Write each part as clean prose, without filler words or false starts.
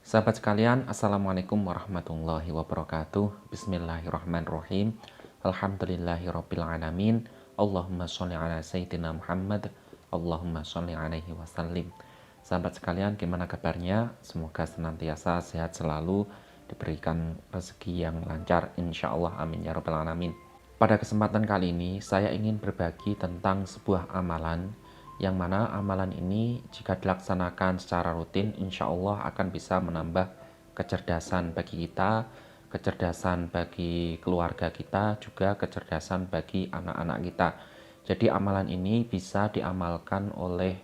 Sahabat sekalian, Assalamualaikum warahmatullahi wabarakatuh. Bismillahirrahmanirrahim. Alhamdulillahirrabbilalamin. Allahumma sholli ala Sayyidina Muhammad. Allahumma sholli alaihi wasallim. Sahabat sekalian, gimana kabarnya? Semoga senantiasa sehat selalu, diberikan rezeki yang lancar, insya Allah, amin ya rabbal alamin. Pada kesempatan kali ini, saya ingin berbagi tentang sebuah amalan yang mana amalan ini jika dilaksanakan secara rutin, insya Allah akan bisa menambah kecerdasan bagi kita, kecerdasan bagi keluarga kita, juga kecerdasan bagi anak-anak kita. Jadi amalan ini bisa diamalkan oleh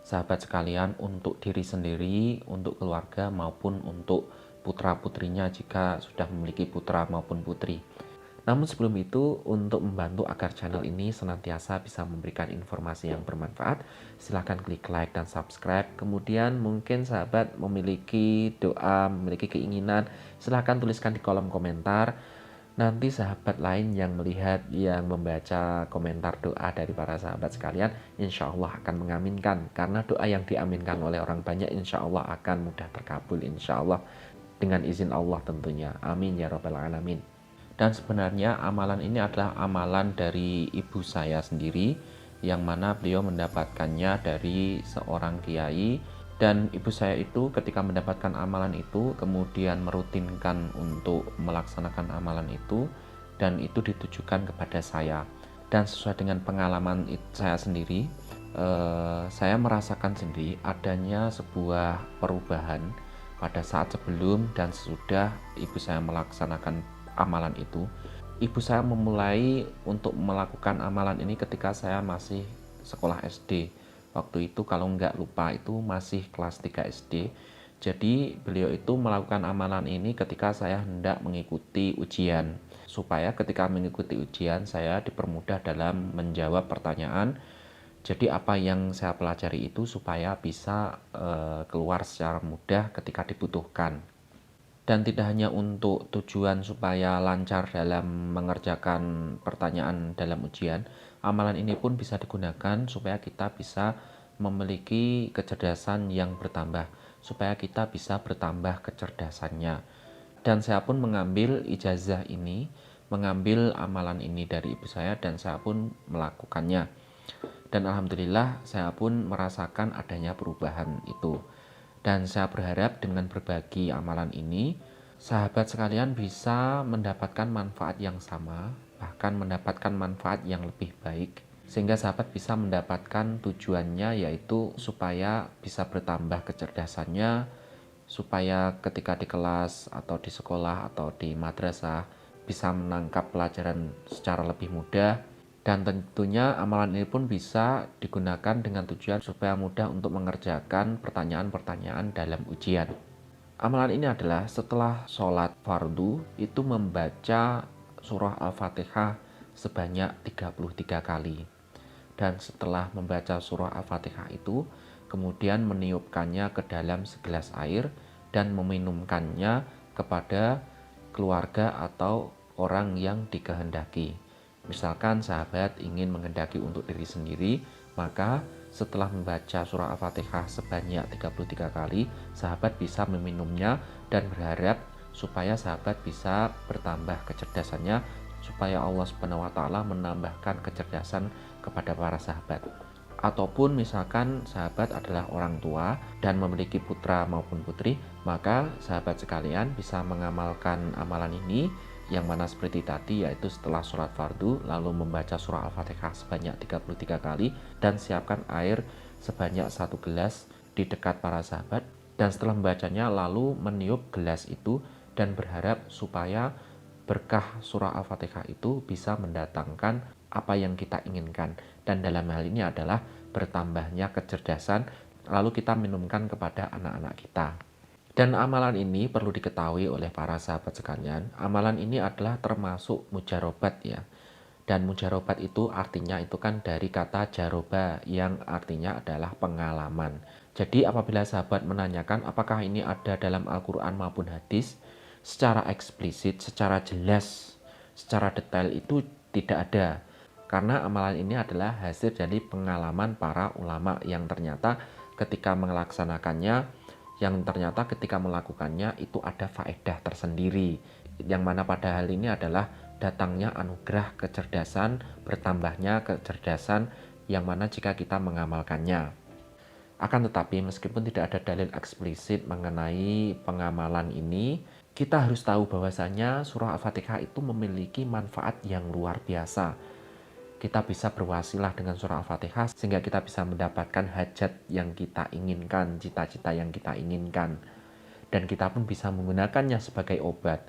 sahabat sekalian untuk diri sendiri, untuk keluarga, maupun untuk putra-putrinya jika sudah memiliki putra maupun putri. Namun sebelum itu, untuk membantu agar channel ini senantiasa bisa memberikan informasi yang bermanfaat, silahkan klik like dan subscribe. Kemudian mungkin sahabat memiliki doa, memiliki keinginan, silahkan tuliskan di kolom komentar. Nanti sahabat lain yang melihat, yang membaca komentar doa dari para sahabat sekalian, insya Allah akan mengaminkan. Karena doa yang diaminkan oleh orang banyak, insya Allah akan mudah terkabul, insya Allah. Dengan izin Allah tentunya. Amin ya rabbal alamin. Dan sebenarnya amalan ini adalah amalan dari ibu saya sendiri, yang mana beliau mendapatkannya dari seorang kiai. Dan ibu saya itu ketika mendapatkan amalan itu kemudian merutinkan untuk melaksanakan amalan itu, dan itu ditujukan kepada saya. Dan sesuai dengan pengalaman saya sendiri, saya merasakan sendiri adanya sebuah perubahan pada saat sebelum dan sesudah ibu saya melaksanakan amalan itu. Ibu saya memulai untuk melakukan amalan ini ketika saya masih sekolah SD. Waktu itu kalau nggak lupa itu masih kelas 3 SD. Jadi beliau itu melakukan amalan ini ketika saya hendak mengikuti ujian, supaya ketika mengikuti ujian saya dipermudah dalam menjawab pertanyaan. Jadi apa yang saya pelajari itu supaya bisa keluar secara mudah ketika dibutuhkan. Dan tidak hanya untuk tujuan supaya lancar dalam mengerjakan pertanyaan dalam ujian, amalan ini pun bisa digunakan supaya kita bisa memiliki kecerdasan yang bertambah, supaya kita bisa bertambah kecerdasannya. Dan saya pun mengambil ijazah ini, mengambil amalan ini dari ibu saya, dan saya pun melakukannya. Dan alhamdulillah saya pun merasakan adanya perubahan itu. Dan saya berharap dengan berbagi amalan ini, sahabat sekalian bisa mendapatkan manfaat yang sama, bahkan mendapatkan manfaat yang lebih baik, sehingga sahabat bisa mendapatkan tujuannya, yaitu supaya bisa bertambah kecerdasannya, supaya ketika di kelas atau di sekolah atau di madrasah bisa menangkap pelajaran secara lebih mudah. Dan tentunya amalan ini pun bisa digunakan dengan tujuan supaya mudah untuk mengerjakan pertanyaan-pertanyaan dalam ujian. Amalan ini adalah setelah sholat fardu itu membaca surah Al-Fatihah sebanyak 33 kali. Dan setelah membaca surah Al-Fatihah itu, kemudian meniupkannya ke dalam segelas air dan meminumkannya kepada keluarga atau orang yang dikehendaki. Misalkan sahabat ingin menghendaki untuk diri sendiri, maka setelah membaca surah Al-Fatihah sebanyak 33 kali, sahabat bisa meminumnya dan berharap supaya sahabat bisa bertambah kecerdasannya, supaya Allah Subhanahu wa taala menambahkan kecerdasan kepada para sahabat. Ataupun misalkan sahabat adalah orang tua dan memiliki putra maupun putri, maka sahabat sekalian bisa mengamalkan amalan ini, yang mana seperti tadi, yaitu setelah sholat fardu lalu membaca surah Al-Fatihah sebanyak 33 kali dan siapkan air sebanyak 1 gelas di dekat para sahabat, dan setelah membacanya lalu meniup gelas itu dan berharap supaya berkah surah Al-Fatihah itu bisa mendatangkan apa yang kita inginkan, dan dalam hal ini adalah bertambahnya kecerdasan, lalu kita minumkan kepada anak-anak kita. Dan amalan ini perlu diketahui oleh para sahabat sekalian, amalan ini adalah termasuk mujarobat ya. Dan mujarobat itu artinya itu kan dari kata jaroba yang artinya adalah pengalaman. Jadi apabila sahabat menanyakan apakah ini ada dalam Al-Quran maupun hadis, secara eksplisit, secara jelas, secara detail itu tidak ada. Karena amalan ini adalah hasil dari pengalaman para ulama yang ternyata ketika melaksanakannya, yang ternyata ketika melakukannya itu ada faedah tersendiri, yang mana pada hal ini adalah datangnya anugerah kecerdasan, bertambahnya kecerdasan yang mana jika kita mengamalkannya. Akan tetapi meskipun tidak ada dalil eksplisit mengenai pengamalan ini, kita harus tahu bahwasanya surah Al-Fatihah itu memiliki manfaat yang luar biasa. Kita bisa berwasilah dengan surah Al-Fatihah sehingga kita bisa mendapatkan hajat yang kita inginkan, cita-cita yang kita inginkan. Dan kita pun bisa menggunakannya sebagai obat.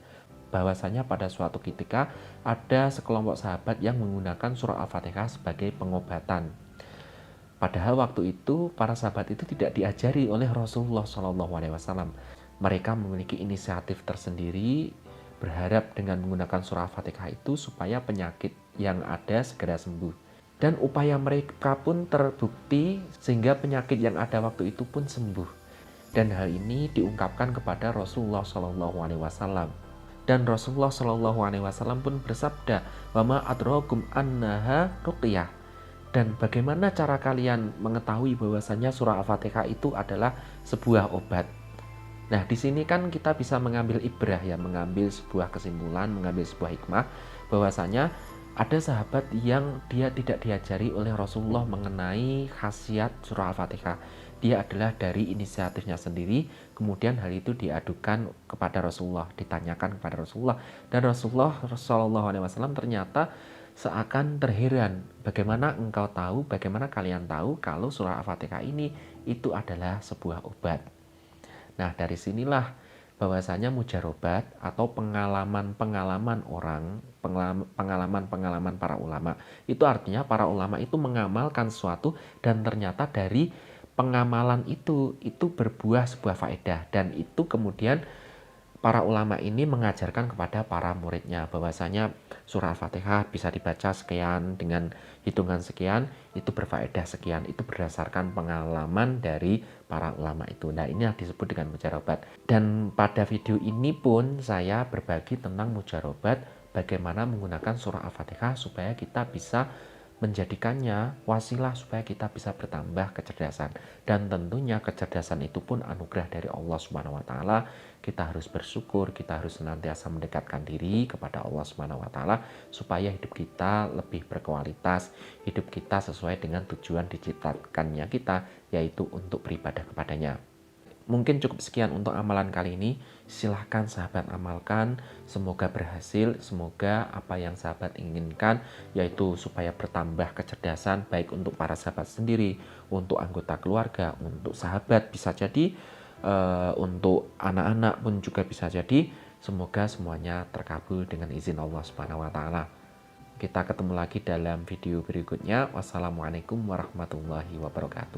Bahwasanya pada suatu ketika ada sekelompok sahabat yang menggunakan surah Al-Fatihah sebagai pengobatan. Padahal waktu itu para sahabat itu tidak diajari oleh Rasulullah SAW. Mereka memiliki inisiatif tersendiri, berharap dengan menggunakan surah Al-Fatihah itu supaya penyakit yang ada segera sembuh. Dan upaya mereka pun terbukti sehingga penyakit yang ada waktu itu pun sembuh. Dan hal ini diungkapkan kepada Rasulullah SAW. Dan Rasulullah SAW pun bersabda, "Wama adrakum annaha ruqyah." Dan bagaimana cara kalian mengetahui bahwasanya surah Al-Fatihah itu adalah sebuah obat? Nah, di sini kan kita bisa mengambil ibrah ya, mengambil sebuah kesimpulan, mengambil sebuah hikmah bahwasanya ada sahabat yang dia tidak diajari oleh Rasulullah mengenai khasiat surah Al-Fatihah. Dia adalah dari inisiatifnya sendiri, kemudian hal itu diadukan kepada Rasulullah, ditanyakan kepada Rasulullah, dan Rasulullah SAW ternyata seakan terheran, bagaimana engkau tahu, bagaimana kalian tahu kalau surah Al-Fatihah ini itu adalah sebuah obat. Nah, dari sinilah bahwasanya mujarobat atau pengalaman-pengalaman orang, pengalaman-pengalaman para ulama, itu artinya para ulama itu mengamalkan sesuatu dan ternyata dari pengamalan itu berbuah sebuah faedah, dan itu kemudian para ulama ini mengajarkan kepada para muridnya bahwasanya surah Al-Fatihah bisa dibaca sekian dengan hitungan sekian, itu berfaedah sekian, itu berdasarkan pengalaman dari para ulama itu. Nah, ini yang disebut dengan mujarobat. Dan pada video ini pun saya berbagi tentang mujarobat, bagaimana menggunakan surah Al-Fatihah supaya kita bisa menjadikannya wasilah supaya kita bisa bertambah kecerdasan. Dan tentunya kecerdasan itu pun anugerah dari Allah Subhanahu wa taala. Kita harus bersyukur, kita harus senantiasa mendekatkan diri kepada Allah Subhanahu wa taala supaya hidup kita lebih berkualitas, hidup kita sesuai dengan tujuan diciptakannya kita, yaitu untuk beribadah kepadanya. Mungkin cukup sekian untuk amalan kali ini. Silahkan sahabat amalkan. Semoga berhasil. Semoga apa yang sahabat inginkan, yaitu supaya bertambah kecerdasan, baik untuk para sahabat sendiri, untuk anggota keluarga, untuk sahabat bisa jadi, untuk anak-anak pun juga bisa jadi. Semoga semuanya terkabul dengan izin Allah Subhanahu wa taala. Kita ketemu lagi dalam video berikutnya. Wassalamualaikum warahmatullahi wabarakatuh.